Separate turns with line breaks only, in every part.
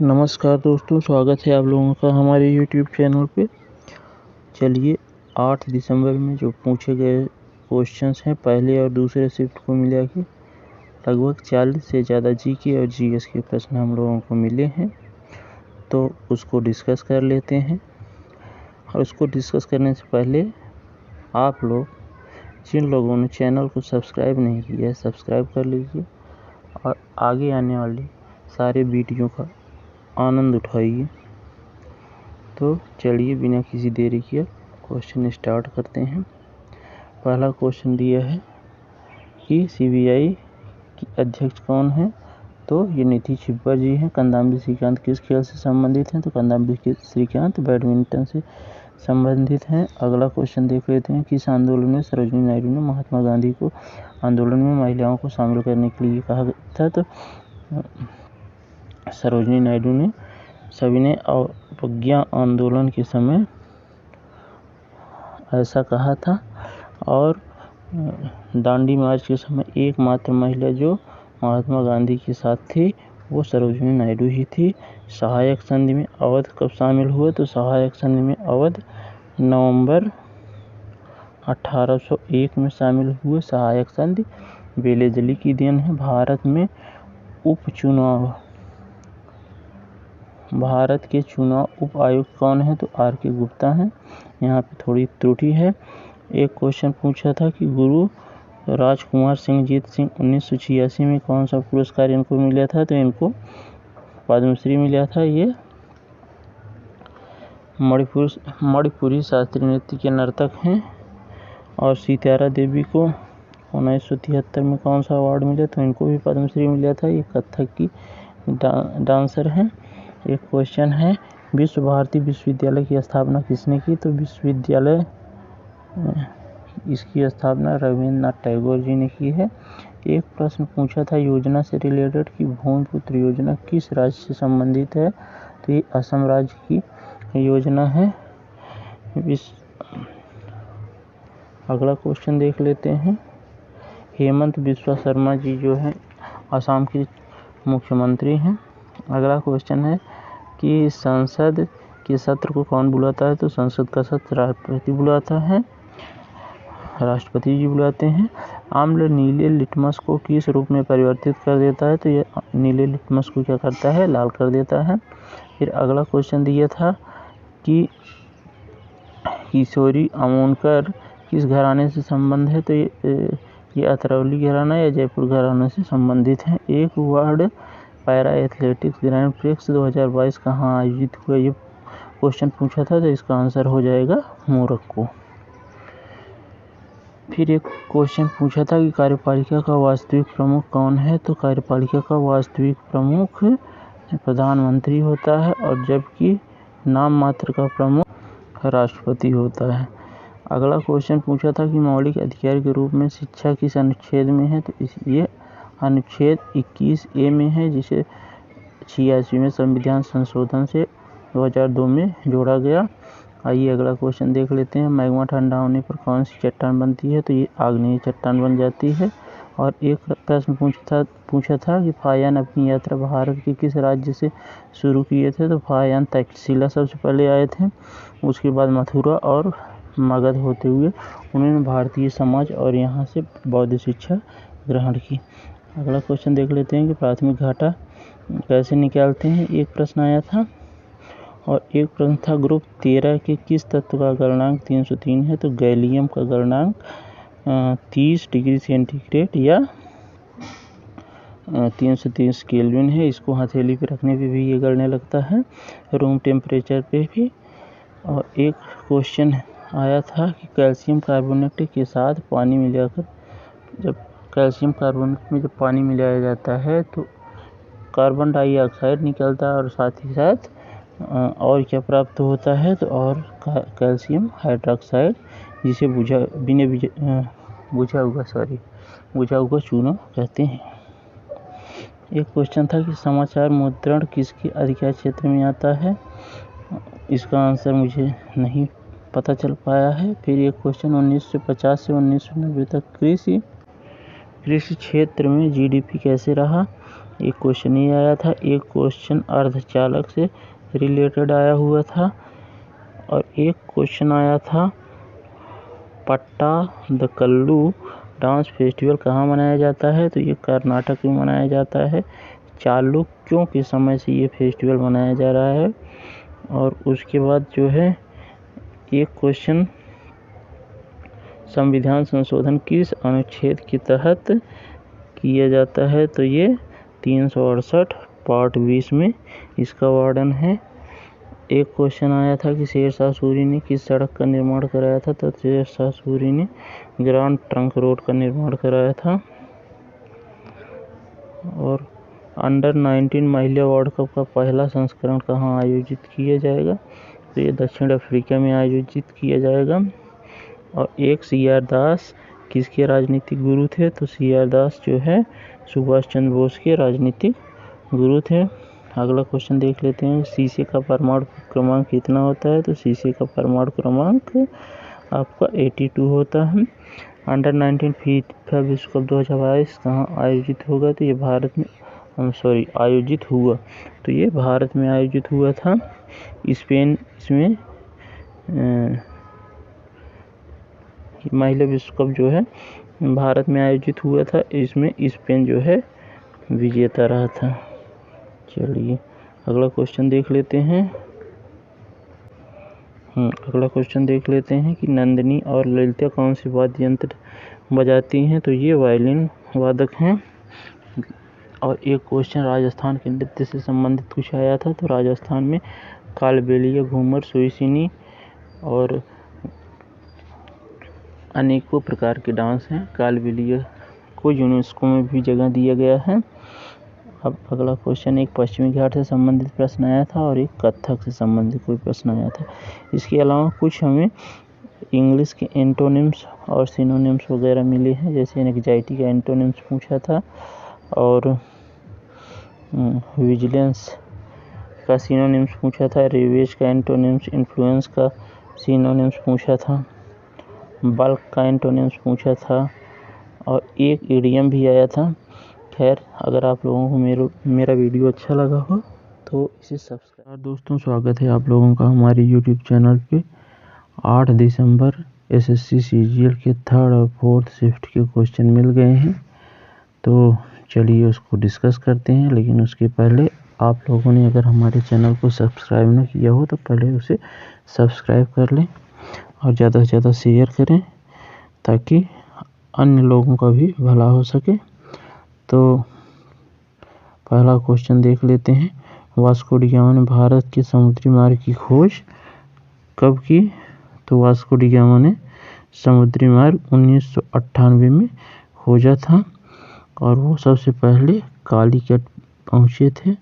नमस्कार दोस्तों, स्वागत है आप लोगों का हमारे YouTube चैनल पे। चलिए 8 दिसंबर में जो पूछे गए क्वेश्चंस हैं पहले और दूसरे शिफ्ट को मिला के लगभग 40 से ज़्यादा जीके और जीएस के प्रश्न हम लोगों को मिले हैं, तो उसको डिस्कस कर लेते हैं। और उसको डिस्कस करने से पहले आप लोग जिन लोगों ने चैनल को सब्सक्राइब नहीं किया है सब्सक्राइब कर लीजिए और आगे आने वाली सारे वीडियो का आनंद उठाइए। तो चलिए बिना किसी देरी के क्वेश्चन स्टार्ट करते हैं। पहला क्वेश्चन दिया है कि सीबीआई की अध्यक्ष कौन है, तो ये नीति छिब्बर जी हैं। कंदामरी श्रीकांत किस खेल से संबंधित हैं, तो कंदामरी श्रीकांत बैडमिंटन से संबंधित हैं। अगला क्वेश्चन देख लेते हैं। किस आंदोलन में सरोजिनी नायडू ने महात्मा गांधी को आंदोलन में महिलाओं को शामिल करने के लिए कहा था, तो सरोजिनी नायडू ने सविनय अवज्ञा आंदोलन के समय ऐसा कहा था। और दांडी मार्च के समय एकमात्र महिला जो महात्मा गांधी के साथ थी वो सरोजिनी नायडू ही थी। सहायक संधि में अवध कब शामिल हुए, तो सहायक संधि में अवध नवंबर 1801 में शामिल हुए। सहायक संधि बेलेजली की देन है। भारत के चुनाव उप आयुक्त कौन है, तो आर.के. गुप्ता हैं। यहाँ पे थोड़ी त्रुटि है। एक क्वेश्चन पूछा था कि गुरु राजकुमार सिंह जीत सिंह 1986 में कौन सा पुरस्कार इनको मिला था, तो इनको पद्मश्री मिला था। ये मणिपुरी शास्त्रीय नृत्य के नर्तक हैं। और सीतारा देवी को 1973 में कौन सा अवार्ड मिला, तो इनको भी पद्मश्री मिला था। ये कथक की डांसर हैं। एक क्वेश्चन है विश्व भारती विश्वविद्यालय की स्थापना किसने की, तो विश्वविद्यालय इसकी स्थापना रविन्द्रनाथ टैगोर जी ने की है। एक प्रश्न पूछा था योजना से रिलेटेड कि भूमिपुत्र योजना किस राज्य से संबंधित है, तो ये असम राज्य की योजना है। अगला क्वेश्चन देख लेते हैं। हेमंत बिस्वा शर्मा जी जो हैं असम के मुख्यमंत्री हैं। अगला क्वेश्चन है कि संसद के सत्र को कौन बुलाता है, तो संसद का सत्र राष्ट्रपति जी बुलाते हैं। आम्ल नीले लिटमस को किस रूप में परिवर्तित कर देता है, तो ये नीले लिटमस को क्या करता है, लाल कर देता है। फिर अगला क्वेश्चन दिया था कि किशोरी अमोनकर किस घराने से संबंध है, तो ये अतरौली घराना या जयपुर घराना से संबंधित हैं। एक world para athletics grand prix 2022 कहाँ आयोजित हुआ, ये क्वेश्चन पूछा था, तो इसका आंसर हो जाएगा मोरक्को। फिर एक क्वेश्चन पूछा था कि कार्यपालिका का वास्तविक प्रमुख कौन है, तो कार्यपालिका का वास्तविक प्रमुख प्रधानमंत्री होता है, और जबकि नाम मात्र का प्रमुख राष्ट्रपति होता है। अगला क्वेश्चन पूछा था कि मौलिक अधिकार के रूप में शिक्षा किस अनुच्छेद में है, तो ये अनुच्छेद 21A में है, जिसे 86वें संविधान संशोधन से 2002 में जोड़ा गया। आइए अगला क्वेश्चन देख लेते हैं। मैग्मा ठंडा होने पर कौन सी चट्टान बनती है, तो ये आग्नेय चट्टान बन जाती है। और एक प्रश्न पूछा था कि फायान अपनी यात्रा भारत के किस राज्य से शुरू किए थे, तो फायान तक्षशिला सबसे पहले आए थे, उसके बाद मथुरा और मगध होते हुए उन्होंने भारतीय समाज और यहाँ से बौद्ध शिक्षा ग्रहण की। अगला क्वेश्चन देख लेते हैं कि प्राथमिक घाटा कैसे निकालते हैं, एक प्रश्न आया था। और एक प्रश्न था ग्रुप 13 के किस तत्व का गलनांक 303 है, तो गैलियम का गलनांक 30 डिग्री सेंटीग्रेड या 330 केल्विन है। इसको हथेली पे रखने पे भी ये गलने लगता है, रूम टेम्परेचर पे भी। और एक क्वेश्चन आया था कि कैल्शियम कार्बोनेट के साथ पानी मिलाकर जब कैल्शियम कार्बोनेट में जब पानी मिलाया जाता है तो कार्बन डाइऑक्साइड निकलता है और साथ ही साथ और क्या प्राप्त होता है, तो और कैल्शियम हाइड्रोक्साइड, जिसे बुझा हुआ चूना कहते हैं। एक क्वेश्चन था कि समाचार मुद्रण किसके अधिकार क्षेत्र में आता है, इसका आंसर मुझे नहीं पता चल पाया है। फिर एक क्वेश्चन 1950 से 1990 तक कृषि क्षेत्र में जीडीपी कैसे रहा, एक क्वेश्चन ये आया था, एक क्वेश्चन अर्धचालक से रिलेटेड आया हुआ था और एक क्वेश्चन आया था पट्टादकल्लू डांस फेस्टिवल कहाँ मनाया जाता है, तो ये कर्नाटक में मनाया जाता है। चालुक्यों के समय से ये फेस्टिवल मनाया जा रहा है। और उसके बाद जो है एक क्वेश्चन संविधान संशोधन किस अनुच्छेद के तहत किया जाता है, तो ये 368 पार्ट 20 में इसका वर्णन है। एक क्वेश्चन आया था कि शेरशाह सूरी ने किस सड़क का निर्माण कराया था, तो शेरशाह सूरी ने ग्रांड ट्रंक रोड का निर्माण कराया था। और अंडर 19 महिला वर्ल्ड कप का पहला संस्करण कहाँ आयोजित किया जाएगा, तो ये दक्षिण अफ्रीका में आयोजित किया जाएगा। और एक CR दास किसके राजनीतिक गुरु थे, तो CR दास जो है सुभाष चंद्र बोस के राजनीतिक गुरु थे। अगला क्वेश्चन देख लेते हैं, शीशे का परमाणु क्रमांक कितना होता है, तो शीशे का परमाणु क्रमांक आपका 82 होता है। अंडर 19 फीफा विश्व कप 2022 कहाँ आयोजित होगा, तो ये भारत में आयोजित हुआ, तो ये भारत में आयोजित हुआ था। स्पेन इसमें महिला विश्व कप जो है भारत में आयोजित हुआ था, इसमें स्पेन जो है विजेता रहा था। चलिए अगला क्वेश्चन देख लेते हैं। अगला क्वेश्चन देख लेते हैं कि नंदिनी और ललिता कौन से वाद्य यंत्र बजाती हैं, तो ये वायलिन वादक हैं। और एक क्वेश्चन राजस्थान के नृत्य से संबंधित कुछ आया था, तो राजस्थान में कालबेलिया, घूमर, सुईसिनी और अनेकों प्रकार के डांस हैं। कालबेलिया को यूनेस्को में भी जगह दिया गया है। अब अगला क्वेश्चन एक पश्चिमी घाट से संबंधित प्रश्न आया था और एक कथक से संबंधित कोई प्रश्न आया था। इसके अलावा कुछ हमें इंग्लिश के एंटोनिम्स और सिनोनिम्स वगैरह मिले हैं, जैसे एंग्जाइटी का एंटोनिम्स पूछा था और विजिलेंस का सिनोनिम्स पूछा था, रेवेज का एंटोनिम्स, इन्फ्लुएंस का सिनोनिम्स पूछा था, बल्क का एंटोनिम्स पूछा था और एक इडियम भी आया था। खैर अगर आप लोगों को मेरा वीडियो अच्छा लगा हो तो इसे सब्सक्राइब। दोस्तों स्वागत है आप लोगों का हमारे यूट्यूब चैनल पे। 8 दिसंबर SSC CGL के 3rd और 4th शिफ्ट के क्वेश्चन मिल गए हैं, तो चलिए उसको डिस्कस करते हैं। लेकिन उसके पहले आप लोगों ने अगर हमारे चैनल को सब्सक्राइब न किया हो तो पहले उसे सब्सक्राइब कर लें और ज़्यादा से ज़्यादा शेयर करें ताकि अन्य लोगों का भी भला हो सके। तो पहला क्वेश्चन देख लेते हैं, वास्को डी गामा ने भारत के समुद्री मार्ग की खोज कब की, तो वास्को डी गामा ने समुद्री मार्ग 1998 में खोजा था और वो सबसे पहले कालीकट पहुँचे थे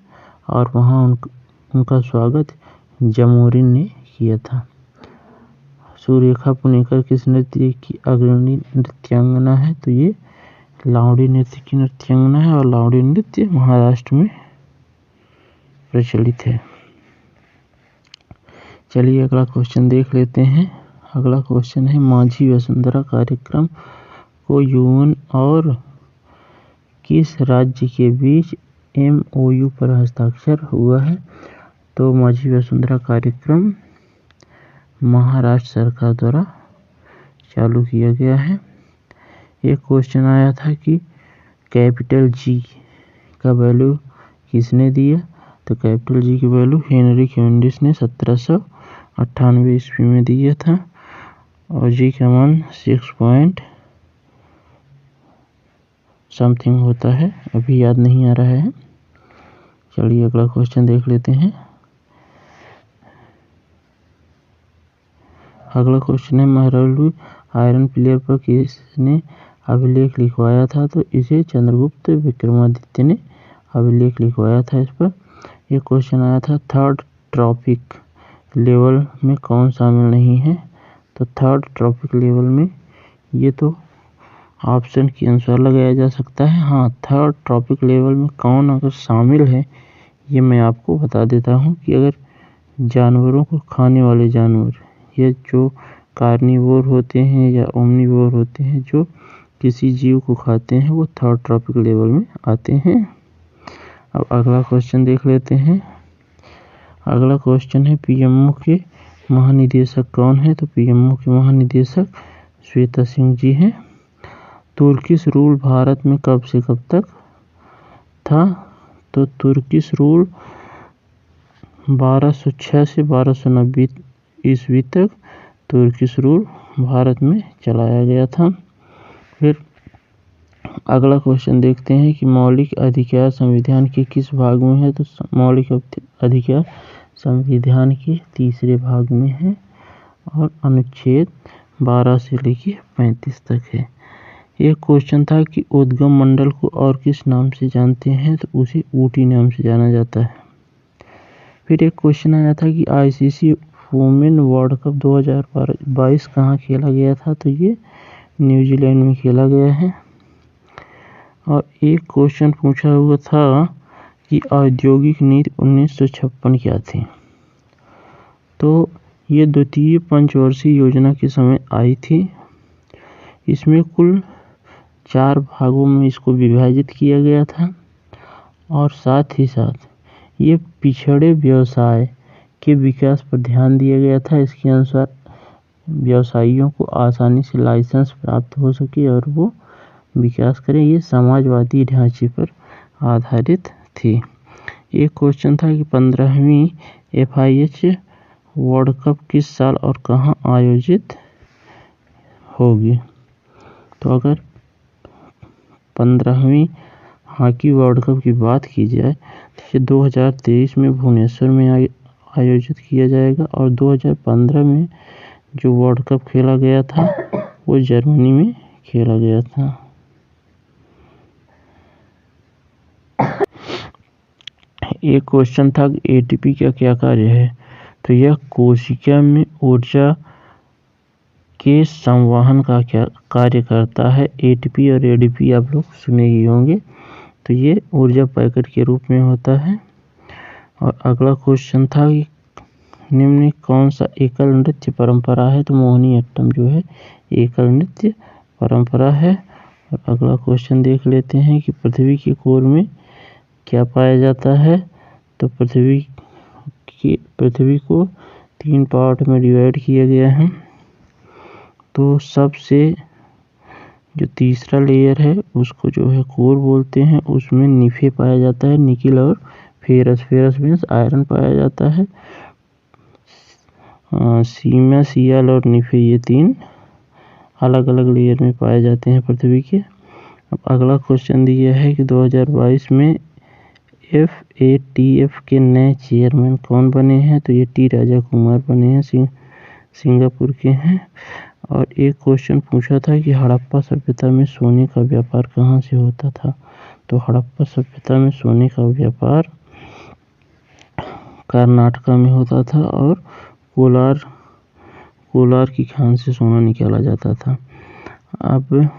और वहाँ उनका स्वागत जमोरिन ने किया था। सुरेखा पुणेकर किस नृत्य की अग्रणी नृत्यांगना है, तो ये लावड़ी नृत्य की नृत्यांगना है और लावड़ी नृत्य महाराष्ट्र में प्रचलित है। चलिए अगला क्वेश्चन देख लेते हैं। अगला क्वेश्चन है, माझी वसुंधरा कार्यक्रम को UN और किस राज्य के बीच MOU पर हस्ताक्षर हुआ है, तो माझी वसुंधरा कार्यक्रम महाराष्ट्र सरकार द्वारा चालू किया गया है। एक क्वेश्चन आया था कि कैपिटल G का वैल्यू किसने दिया, तो कैपिटल G की वैल्यू हेनरी कैवेंडिश ने 1798 ईस्वी में दिया था और G का मान 6 पॉइंट समथिंग होता है, अभी याद नहीं आ रहा है। चलिए अगला क्वेश्चन देख लेते हैं। अगला क्वेश्चन है, महरौली आयरन पिलर पर किसने अभिलेख लिखवाया था, तो इसे चंद्रगुप्त विक्रमादित्य ने अभिलेख लिखवाया था इस पर। एक क्वेश्चन आया था, 3rd ट्रॉपिक लेवल में कौन शामिल नहीं है, तो 3rd ट्रॉपिक लेवल में ये तो ऑप्शन के अनुसार लगाया जा सकता है। हाँ, 3rd ट्रॉपिक लेवल में कौन अगर शामिल है ये मैं आपको बता देता हूँ कि अगर जानवरों को खाने वाले जानवर या जो कार्निवोर होते हैं या ओमनिवोर होते हैं जो किसी जीव को खाते हैं वो 3rd ट्रॉपिक लेवल में आते हैं। अब अगला क्वेश्चन देख लेते हैं। अगला क्वेश्चन है पीएमओ के महानिदेशक कौन है? तो पीएमओ के महानिदेशक श्वेता सिंह जी हैं। तुर्किश रूल भारत में कब से कब तक था? तो तुर्किश रूल 1206 से 1290 ईस्वी तक तुर्किश रूल भारत में चलाया गया था। फिर अगला क्वेश्चन देखते हैं कि मौलिक अधिकार संविधान के किस भाग में है? तो मौलिक अधिकार संविधान के तीसरे भाग में है और अनुच्छेद 12 से लेकर 35 तक है। एक क्वेश्चन था कि उद्गम मंडल को और किस नाम से जानते हैं? तो उसे ऊटी नाम से जाना जाता है। फिर एक क्वेश्चन आया था कि आईसीसी वुमेन वर्ल्ड कप 2022 कहाँ खेला गया था? तो ये न्यूजीलैंड में खेला गया है। और एक क्वेश्चन पूछा हुआ था कि औद्योगिक नीति 1956 क्या थी? तो ये द्वितीय पंचवर्षीय योजना के समय आई थी। इसमें कुल 4 भागों में इसको विभाजित किया गया था और साथ ही साथ ये पिछड़े व्यवसाय के विकास पर ध्यान दिया गया था। इसके अनुसार व्यवसायियों को आसानी से लाइसेंस प्राप्त हो सके और वो विकास करें। ये समाजवादी ढांचे पर आधारित थी। एक क्वेश्चन था कि 15वीं FIH वर्ल्ड कप किस साल और कहाँ आयोजित होगी? तो अगर 15वीं हॉकी वर्ल्ड कप की बात की जाए तो ये 2023 में भुवनेश्वर में आयोजित किया जाएगा और 2015 में जो वर्ल्ड कप खेला गया था वो जर्मनी में खेला गया था। एक क्वेश्चन था कि एटीपी का क्या कार्य है? तो यह कोशिका में ऊर्जा के संवहन का क्या कार्य करता है? एटीपी और एडीपी आप लोग सुने ही होंगे। तो ये ऊर्जा पैकेट के रूप में होता है। और अगला क्वेश्चन था कि निम्न कौन सा एकल नृत्य परंपरा है? तो मोहिनीअट्टम जो है एकल नृत्य परंपरा है। और अगला क्वेश्चन देख लेते हैं कि पृथ्वी के कोर में क्या पाया जाता है? तो पृथ्वी को 3 पार्ट में डिवाइड किया गया है। तो सबसे जो तीसरा लेयर है उसको जो है कोर बोलते हैं। उसमें निफे पाया जाता है, निकिल और फेरस। फेरस मीन्स आयरन पाया जाता है। सीमा, सियाल और निफे ये 3 अलग अलग लेयर में पाए जाते हैं पृथ्वी के। अब अगला क्वेश्चन दिया है कि 2022 में FATF के नए चेयरमैन कौन बने हैं? तो ये टी राजा कुमार बने हैं, सिंगापुर के हैं। और एक क्वेश्चन पूछा था कि हड़प्पा सभ्यता में सोने का व्यापार कहाँ से होता था? तो हड़प्पा सभ्यता में सोने का व्यापार कर्नाटका में होता था और कोलार की खान से सोना निकाला जाता था। अब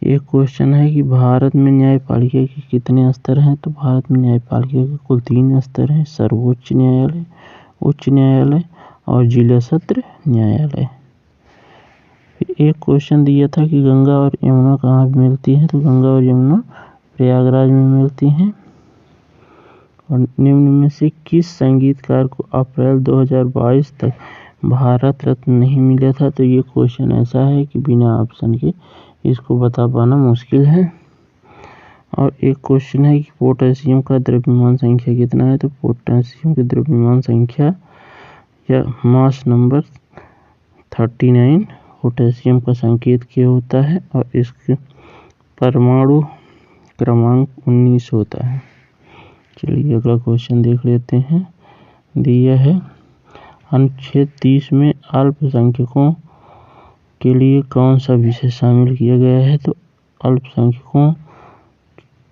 एक क्वेश्चन है कि भारत में न्यायपालिका के कितने स्तर हैं? तो भारत में न्यायपालिका के कुल 3 स्तर हैं, सर्वोच्च न्यायालय, उच्च न्यायालय और जिला सत्र न्यायालय। फिर एक क्वेश्चन दिया था कि गंगा और यमुना कहाँ मिलती हैं? तो गंगा और यमुना प्रयागराज में मिलती हैं। और निम्न में से किस संगीतकार को अप्रैल 2022 तक भारत रत्न नहीं मिला था? तो ये क्वेश्चन ऐसा है कि बिना ऑप्शन के इसको बता पाना मुश्किल है। और एक क्वेश्चन है कि पोटेशियम का द्रव्यमान संख्या कितना है? तो पोटेशियम की द्रव्यमान संख्या या मास नंबर 39 पोटेशियम का संकेत क्या होता है और इसके परमाणु क्रमांक 19 होता है। चलिए अगला क्वेश्चन देख लेते हैं। दिया है अनुच्छेद 30 में अल्पसंख्यकों के लिए कौन सा विषय शामिल किया गया है? तो अल्पसंख्यकों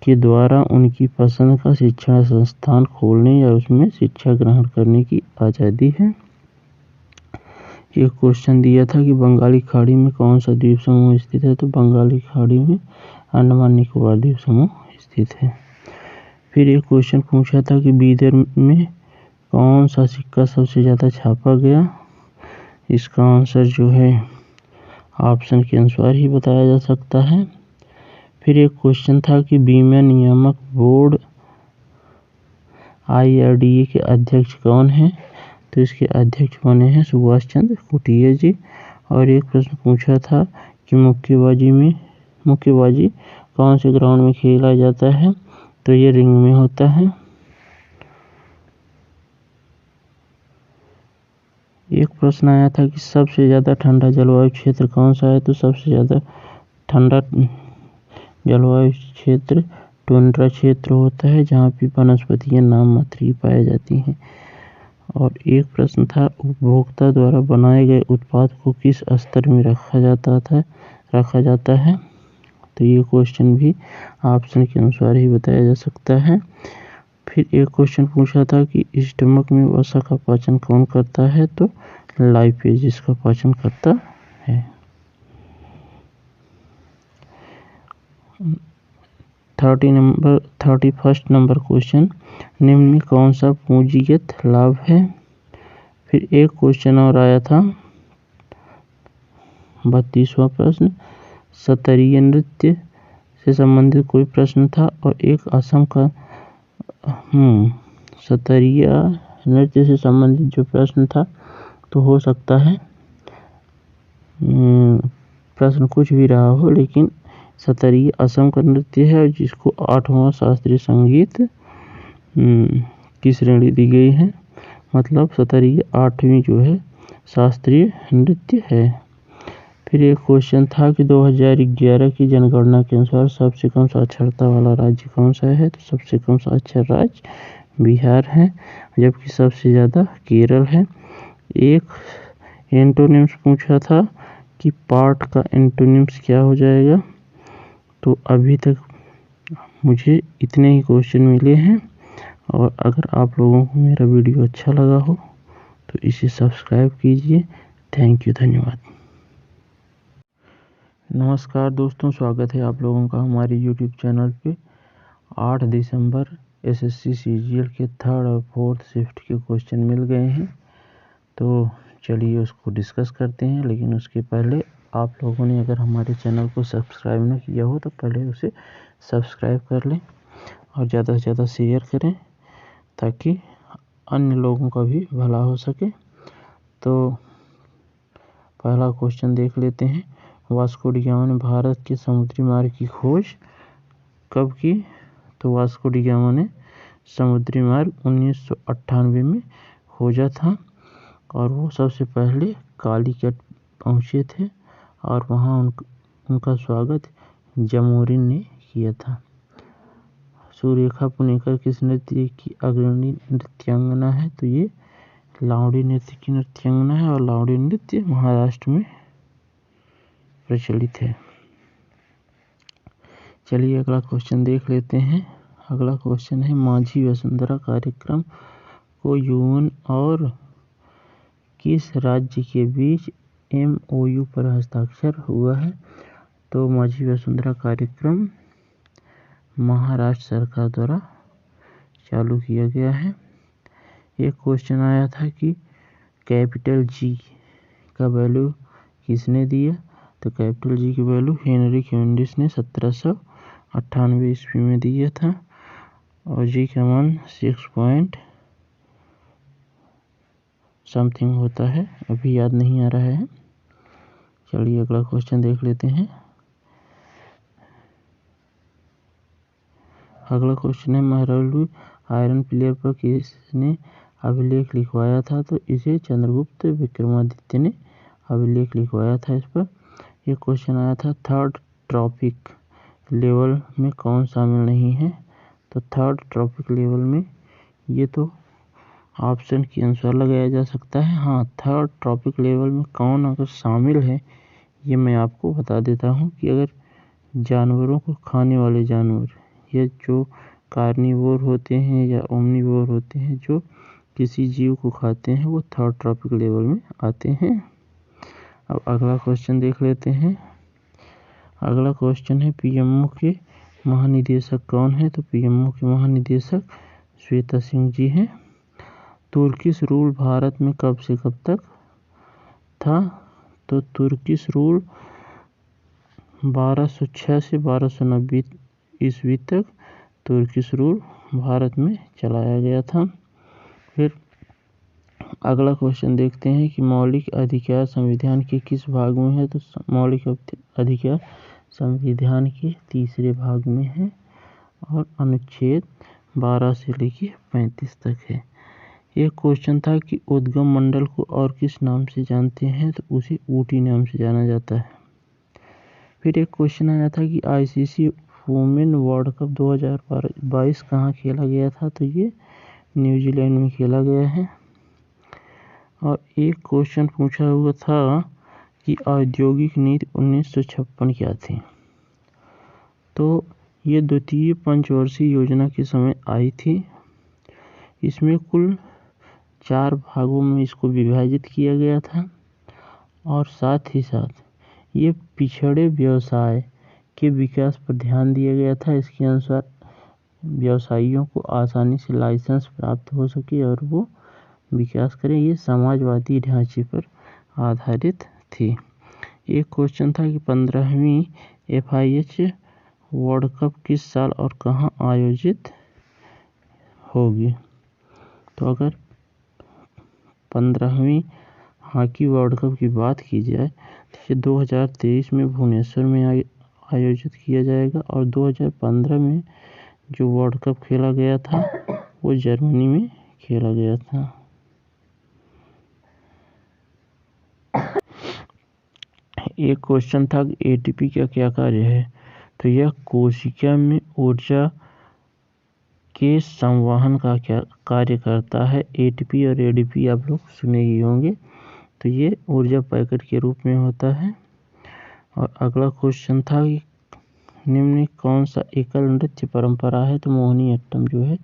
के द्वारा उनकी पसंद का शिक्षण संस्थान खोलने या उसमें शिक्षा ग्रहण करने की आज़ादी है। एक क्वेश्चन दिया था कि बंगाली खाड़ी में कौन सा द्वीप समूह स्थित है? तो बंगाली खाड़ी में अंडमान निकोबार द्वीप समूह स्थित है। फिर एक क्वेश्चन पूछा था कि बीदर में कौन सा सिक्का सबसे ज़्यादा छापा गया? इसका आंसर जो है ऑप्शन के अनुसार ही बताया जा सकता है। फिर एक क्वेश्चन था कि बीमा नियामक बोर्ड IRDA के अध्यक्ष कौन हैं? तो इसके अध्यक्ष बने हैं सुभाष चंद्र कुटिया जी। और एक प्रश्न पूछा था कि मुक्केबाजी कौन से ग्राउंड में खेला जाता है? तो ये रिंग में होता है। एक प्रश्न आया था कि सबसे ज़्यादा ठंडा जलवायु क्षेत्र कौन सा है? तो सबसे ज़्यादा ठंडा जलवायु क्षेत्र टुंड्रा क्षेत्र होता है, जहाँ पे वनस्पतियाँ नाम मात्र ही पाई जाती हैं। और एक प्रश्न था उपभोक्ता द्वारा बनाए गए उत्पाद को किस स्तर में रखा जाता है? तो ये क्वेश्चन भी ऑप्शन के अनुसार ही बताया जा सकता है। फिर एक क्वेश्चन पूछा था कि स्टमक में वसा का पाचन कौन करता है? तो लाइपेज इसका पाचन करता है। 31 नंबर क्वेश्चन, निम्न में कौन सा पूंजीगत लाभ है? फिर एक क्वेश्चन और आया था 32वां प्रश्न, सत्रिय नृत्य से संबंधित कोई प्रश्न था। और एक असम का सत्रिय नृत्य से संबंधित जो प्रश्न था, तो हो सकता है प्रश्न कुछ भी रहा हो, लेकिन सत्रिय असम का नृत्य है जिसको 8वां शास्त्रीय संगीत की श्रेणी दी गई है। मतलब सत्रिय 8वीं जो है शास्त्रीय नृत्य है। फिर एक क्वेश्चन था कि 2011 की जनगणना के अनुसार सबसे कम साक्षरता वाला राज्य कौन सा है? तो सबसे कम साक्षर राज्य बिहार है, जबकि सबसे ज़्यादा केरल है। एक एंटोनिम्स पूछा था कि पार्ट का एंटोनिम्स क्या हो जाएगा? तो अभी तक मुझे इतने ही क्वेश्चन मिले हैं। और अगर आप लोगों को मेरा वीडियो अच्छा लगा हो तो इसे सब्सक्राइब कीजिए। थैंक यू, धन्यवाद। नमस्कार दोस्तों, स्वागत है आप लोगों का हमारे YouTube चैनल पे। 8 दिसंबर SSC CGL के 3rd और 4th शिफ्ट के क्वेश्चन मिल गए हैं, तो चलिए उसको डिस्कस करते हैं। लेकिन उसके पहले आप लोगों ने अगर हमारे चैनल को सब्सक्राइब न किया हो तो पहले उसे सब्सक्राइब कर लें और ज़्यादा से ज़्यादा शेयर करें, ताकि अन्य लोगों का भी भला हो सके। तो पहला क्वेश्चन देख लेते हैं। वास्को डी गामा ने भारत के समुद्री मार्ग की खोज कब की? तो वास्को डी गामा ने समुद्री मार्ग 1998 में खोजा था, और वो सबसे पहले कालीकट पहुँचे थे और वहाँ उनका स्वागत जमोरिन ने किया था। सुरेखा पुणेकर किस नृत्य की अग्रणी नृत्यांगना है? तो ये लावड़ी नृत्य की नृत्यांगना है, और लावड़ी नृत्य महाराष्ट्र में प्रचलित है। चलिए अगला क्वेश्चन देख लेते हैं। अगला क्वेश्चन है, माझी वसुंधरा कार्यक्रम को यूएन और किस राज्य के बीच MOU पर हस्ताक्षर हुआ है? तो माझी वसुंधरा कार्यक्रम महाराष्ट्र सरकार द्वारा चालू किया गया है। एक क्वेश्चन आया था कि कैपिटल G का वैल्यू किसने दिया? तो कैपिटल G की वैल्यू हेनरी कैवेंडिश ने 1798 ईस्वी में दिया था, और G का मान 6 पॉइंट समथिंग होता है, अभी याद नहीं आ रहा है। चलिए अगला क्वेश्चन देख लेते हैं। अगला क्वेश्चन है, महरौली आयरन पिलर पर किसने अभिलेख लिखवाया था? तो इसे चंद्रगुप्त विक्रमादित्य ने अभिलेख लिखवाया था इस पर। एक क्वेश्चन आया था, 3rd ट्रॉपिक लेवल में कौन शामिल नहीं है? तो 3rd ट्रॉपिक लेवल में ये तो ऑप्शन के अनुसार लगाया जा सकता है। हाँ, 3rd ट्रॉपिक लेवल में कौन अगर शामिल है ये मैं आपको बता देता हूँ कि अगर जानवरों को खाने वाले जानवर, या जो कार्निवोर होते हैं या ओमनिवोर होते हैं, जो किसी जीव को खाते हैं, वो 3rd ट्रॉपिक लेवल में आते हैं। अब अगला क्वेश्चन देख लेते हैं। अगला क्वेश्चन है, PMO के महानिदेशक कौन है? तो PMO के महानिदेशक श्वेता सिंह जी हैं। तुर्किश रूल भारत में कब से कब तक था? तो तुर्किश रूल 1206 से 1290 ईस्वी तक तुर्किश रूल भारत में चलाया गया था। फिर अगला क्वेश्चन देखते हैं कि मौलिक अधिकार संविधान के किस भाग में है। तो मौलिक अधिकार संविधान के 3 भाग में है और अनुच्छेद 12 से लेकर 35 तक है। एक क्वेश्चन था कि उद्गम मंडल को और किस नाम से जानते हैं। तो उसे ऊटी नाम से जाना जाता है। फिर एक क्वेश्चन आया था कि आईसीसी वुमेन वर्ल्ड कप 2022 कहाँ खेला गया था। तो ये न्यूजीलैंड में खेला गया है। और एक क्वेश्चन पूछा हुआ था कि औद्योगिक नीति 1956 क्या थी। तो ये द्वितीय पंचवर्षीय योजना के समय आई थी। इसमें कुल 4 भागों में इसको विभाजित किया गया था और साथ ही साथ ये पिछड़े व्यवसाय के विकास पर ध्यान दिया गया था। इसके अनुसार व्यवसायियों को आसानी से लाइसेंस प्राप्त हो सके और वो विकास करें। ये समाजवादी ढांचे पर आधारित थी। एक क्वेश्चन था कि 15वीं FIH वर्ल्ड कप किस साल और कहाँ आयोजित होगी। तो अगर 15वीं हॉकी वर्ल्ड कप की बात की जाए तो ये 2023 में भुवनेश्वर में आयोजित किया जाएगा और 2015 में जो वर्ल्ड कप खेला गया था वो जर्मनी में खेला गया था। एक क्वेश्चन था कि ATP का क्या कार्य है। तो यह कोशिका में ऊर्जा के संवहन का क्या कार्य करता है। ATP और ADP आप लोग सुने ही होंगे। तो ये ऊर्जा पैकेट के रूप में होता है। और अगला क्वेश्चन था कि निम्न कौन सा एकल नृत्य परंपरा है। तो मोहिनीअट्टम जो है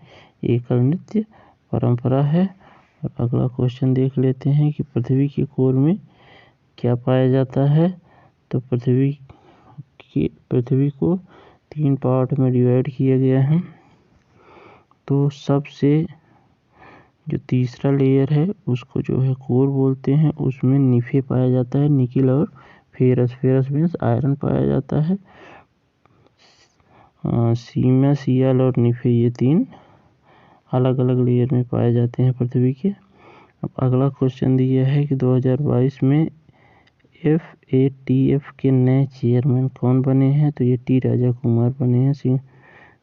एकल नृत्य परंपरा है। और अगला क्वेश्चन देख लेते हैं कि पृथ्वी के कोर में क्या पाया जाता है। तो पृथ्वी को 3 पार्ट में डिवाइड किया गया है। तो सबसे जो तीसरा लेयर है उसको जो है कोर बोलते हैं। उसमें निफे पाया जाता है, निकिल और फेरस। फेरस मीन्स आयरन पाया जाता है। सीमा, सियाल और निफे ये 3 अलग अलग लेयर में पाए जाते हैं पृथ्वी के। अब अगला क्वेश्चन दिया है कि 2022 में FATF के नए चेयरमैन कौन बने हैं। तो ये T राजा कुमार बने हैं,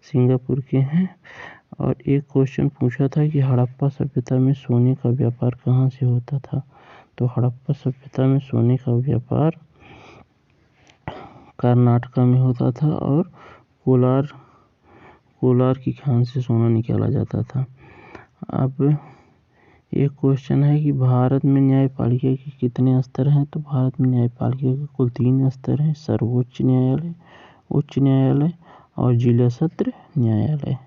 सिंगापुर के हैं। और एक क्वेश्चन पूछा था कि हड़प्पा सभ्यता में सोने का व्यापार कहाँ से होता था। तो हड़प्पा सभ्यता में सोने का व्यापार कर्नाटका में होता था और कोलार की खान से सोना निकाला जाता था। अब एक क्वेश्चन है कि भारत में न्यायपालिका के कितने स्तर हैं। तो भारत में न्यायपालिका के कुल 3 स्तर हैं, सर्वोच्च न्यायालय, उच्च न्यायालय और जिला सत्र न्यायालय।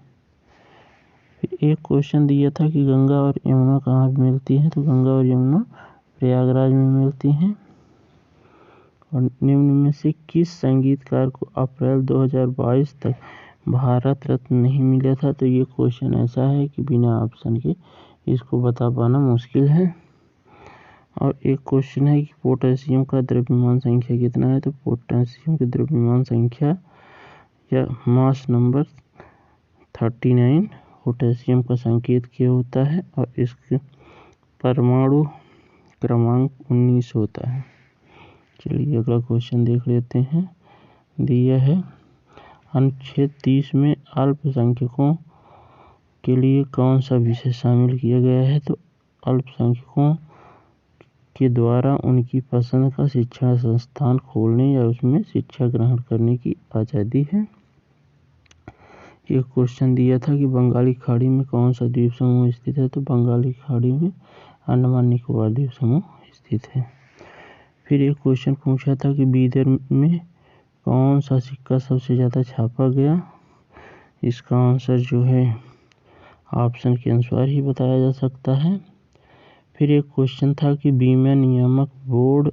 फिर एक क्वेश्चन दिया था कि गंगा और यमुना कहाँ मिलती हैं। तो गंगा और यमुना प्रयागराज में मिलती हैं। और निम्न में से किस संगीतकार को अप्रैल 2022 तक भारत रत्न नहीं मिला था। तो ये क्वेश्चन ऐसा है कि बिना ऑप्शन के इसको बता पाना मुश्किल है। और एक क्वेश्चन है कि पोटेशियम का द्रव्यमान संख्या कितना है। तो पोटेशियम की द्रव्यमान संख्या या मास नंबर 39 पोटेशियम का संकेत क्या होता है और इसके परमाणु क्रमांक 19 होता है। चलिए अगला क्वेश्चन देख लेते हैं। दिया है अनुच्छेद 30 में अल्पसंख्यकों के लिए कौन सा विषय शामिल किया गया है। तो अल्पसंख्यकों के द्वारा उनकी पसंद का शिक्षण संस्थान खोलने या उसमें शिक्षा ग्रहण करने की आज़ादी है। एक क्वेश्चन दिया था कि बंगाली खाड़ी में कौन सा द्वीप समूह स्थित है। तो बंगाली खाड़ी में अंडमान निकोबार द्वीप समूह स्थित है। फिर एक क्वेश्चन पूछा था कि बीदर में कौन सा सिक्का सबसे ज़्यादा छापा गया। इसका आंसर जो है ऑप्शन के अनुसार ही बताया जा सकता है। फिर एक क्वेश्चन था कि बीमा नियामक बोर्ड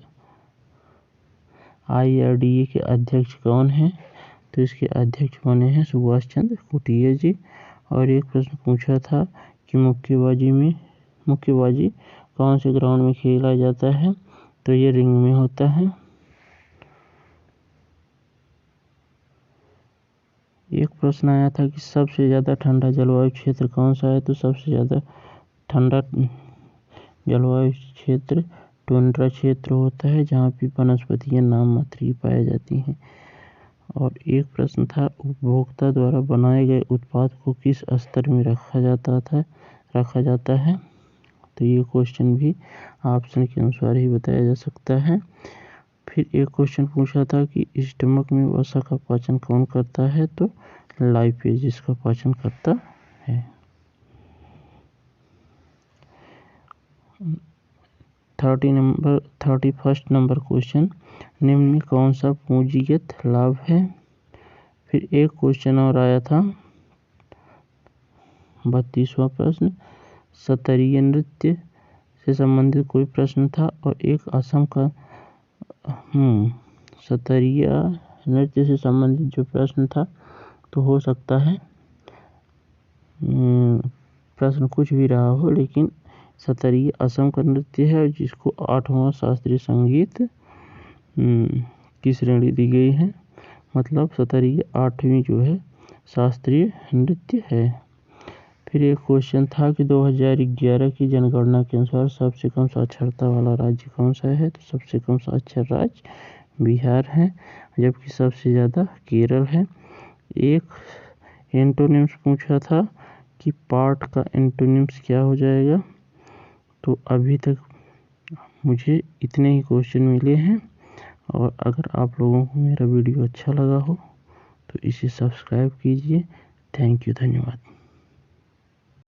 IRDA के अध्यक्ष कौन हैं। तो इसके अध्यक्ष बने हैं सुभाष चंद्र कुटिया जी। और एक प्रश्न पूछा था कि मुक्केबाजी कौन से ग्राउंड में खेला जाता है। तो ये रिंग में होता है। एक प्रश्न आया था कि सबसे ज़्यादा ठंडा जलवायु क्षेत्र कौन सा है, तो सबसे ज़्यादा ठंडा जलवायु क्षेत्र टुंड्रा क्षेत्र होता है, जहाँ पे वनस्पतियाँ नाम मात्र ही पाई जाती हैं। और एक प्रश्न था, उपभोक्ता द्वारा बनाए गए उत्पाद को किस स्तर में रखा जाता है, तो ये क्वेश्चन भी ऑप्शन के अनुसार ही बताया जा सकता है। फिर एक क्वेश्चन पूछा था कि स्टमक में वसा का पाचन कौन करता है, तो लाइपेज इसका पाचन करता है। 31 नंबर क्वेश्चन, निम्न में कौन सा पूंजीगत लाभ है। फिर एक क्वेश्चन और आया था 32वां प्रश्न, सतरीय नृत्य से संबंधित कोई प्रश्न था। और एक असम का सतरीय नृत्य से संबंधित जो प्रश्न था, तो हो सकता है प्रश्न कुछ भी रहा हो, लेकिन सतरीय असम का नृत्य है, जिसको 8वां शास्त्रीय संगीत की श्रेणी दी गई है। मतलब सतरीय 8वीं जो है शास्त्रीय नृत्य है। फिर एक क्वेश्चन था कि 2011 की जनगणना के अनुसार सबसे कम साक्षरता वाला राज्य कौन सा है, तो सबसे कम साक्षर राज्य बिहार है, जबकि सबसे ज़्यादा केरल है। एक एंटोनिम्स पूछा था कि पार्ट का एंटोनिम्स क्या हो जाएगा, तो अभी तक मुझे इतने ही क्वेश्चन मिले हैं। और अगर आप लोगों को मेरा वीडियो अच्छा लगा हो तो इसे सब्सक्राइब कीजिए। थैंक यू, धन्यवाद।